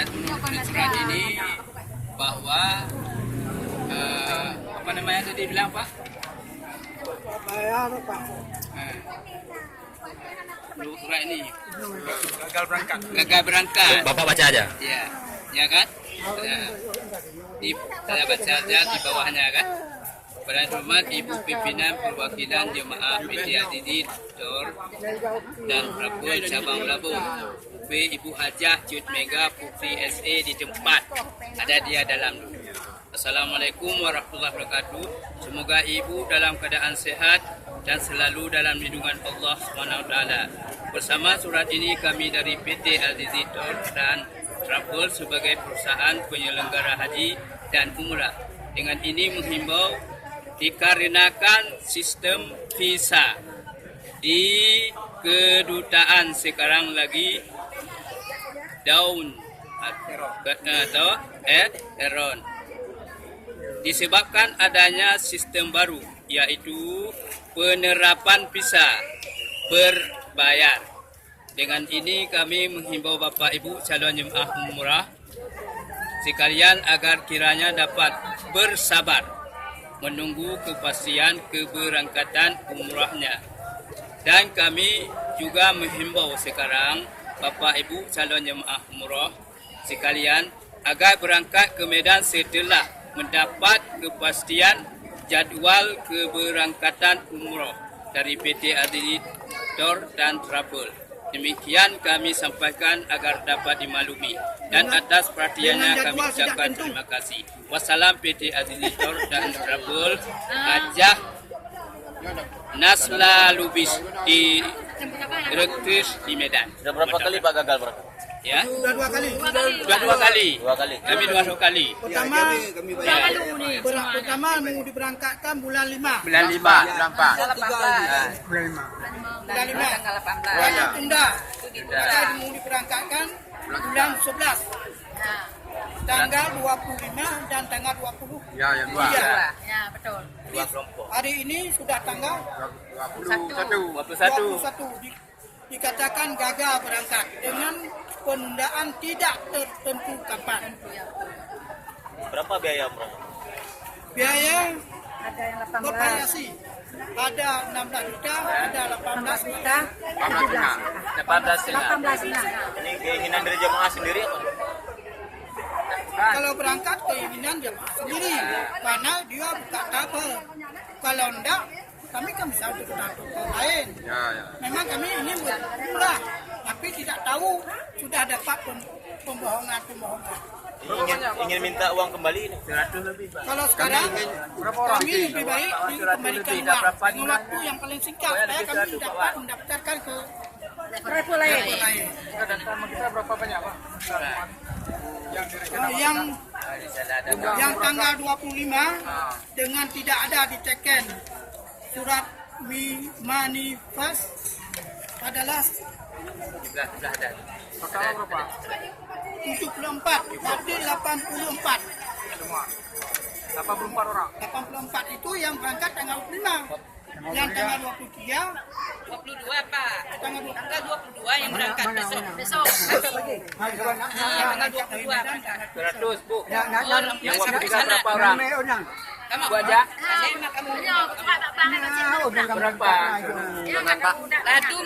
ayat menurut surat ini bahwa apa namanya tadi bilang Pak? Surat ini gagal berangkat. Bapak baca aja. Ya, ya kan? Saya baca aja di bawahnya kan. Pada hormat Ibu Pimpinan Perwakilan Jemaah PTA Didi Dor dan Prabun Cabang Labuh, Ibu Hajah Cut Mega Putri SE di tempat ada dia dalam. Assalamualaikum warahmatullahi wabarakatuh. Semoga Ibu dalam keadaan sehat dan selalu dalam lindungan Allah SWT. Bersama surat ini kami dari PT Al-Didi Dor dan Travel sebagai perusahaan penyelenggara haji dan umrah. Dengan ini menghimbau dikarenakan sistem visa di kedutaan sekarang lagi down atau error disebabkan adanya sistem baru yaitu penerapan visa berbayar. Dengan ini kami menghimbau Bapak Ibu calon jemaah umrah sekalian agar kiranya dapat bersabar menunggu kepastian keberangkatan umrahnya. Dan kami juga menghimbau sekarang Bapak Ibu calon jemaah umrah sekalian agar berangkat ke Medan setelah mendapat kepastian jadual keberangkatan umrah dari PT Al-Didi Dor dan Travel. Demikian kami sampaikan agar dapat dimaklumi. Dan atas perhatiannya kami ucapkan terima kasih. Wassalam PT Al-Didi Dor dan Travel Hajah Nasla Lubis di Rektis di Medan. Sudah berapa kali Pak gagal berangkat? Ya, Sudah dua kali. dua kali. Dua kali. Kami dua kali. Pertama mau diberangkatkan bulan 5. Bulan 5, bulan 4. Bulan 5. Banyak tunda. Maka mau diberangkatkan bulan 11. Tanggal 25 dan tanggal 20. Ya, yang dua. Ya, betul. Dua kelompok. Hari ini sudah tanggal 21. 21. Dikatakan gagal berangkat dengan penundaan tidak tertentu kapan. Berapa biaya berangkat? Biaya Ada yang 18. bervariasi. Ada 16 juta, ada 18 juta. 18 18 Ini keinginan dari jemaah sendiri apa? Kalau berangkat keinginan jemaah sendiri, karena dia buka tabel. Kalau enggak, kami kan bisa buka tabel lain. Memang kami ini murah, tapi tidak tahu sudah dapat pembohongan. Ingin minta uang kembali ini. 100 lebih, Pak. Kalau sekarang kami lebih baik dikembalikan uang dengan waktu yang paling singkat supaya kami dapat mendaftarkan ke Travel lain. lain. Berapa banyak Pak? Yang tanggal 25 dengan tidak ada diteken surat manifest adalah Sudah ada. Total berapa? 74, berarti 84. Semua. 84 orang. 84 itu yang berangkat tanggal 25. Yang tanggal 23, 22 Pak. tanggal 20. Tanggal 22 yang berangkat besok. Tanggal 22 berangkat. 100, Bu. Yang Yang berapa orang? Kamu Bu aja. Saya nak kamu. Berapa? Berapa? Ladu